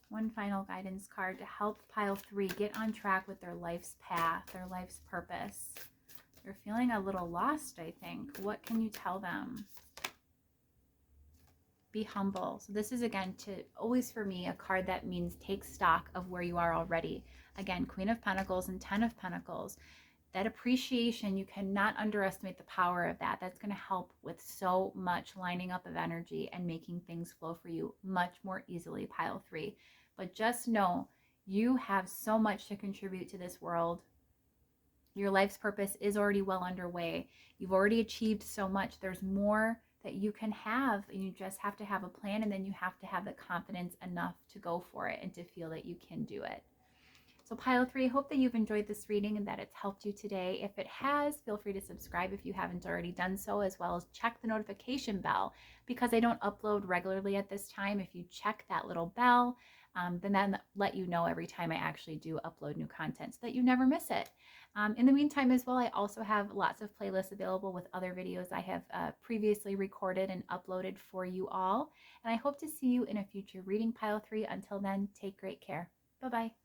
[SPEAKER 1] One final guidance card to help pile 3 get on track with their life's path, their life's purpose. They're feeling a little lost, I think. What can you tell them? Be humble. So this is, again, always for me, a card that means take stock of where you are already. Again, Queen of Pentacles and 10 of Pentacles. That appreciation, you cannot underestimate the power of that. That's going to help with so much lining up of energy and making things flow for you much more easily, pile 3. But just know you have so much to contribute to this world. Your life's purpose is already well underway. You've already achieved so much. There's more that you can have, and you just have to have a plan, and then you have to have the confidence enough to go for it and to feel that you can do it. So pile 3, hope that you've enjoyed this reading and that it's helped you today. If it has, feel free to subscribe if you haven't already done so, as well as check the notification bell, because I don't upload regularly at this time. If you check that little bell, then that let you know every time I actually do upload new content so that you never miss it. In the meantime as well, I also have lots of playlists available with other videos I have previously recorded and uploaded for you all. And I hope to see you in a future reading, pile 3. Until then, take great care. Bye-bye.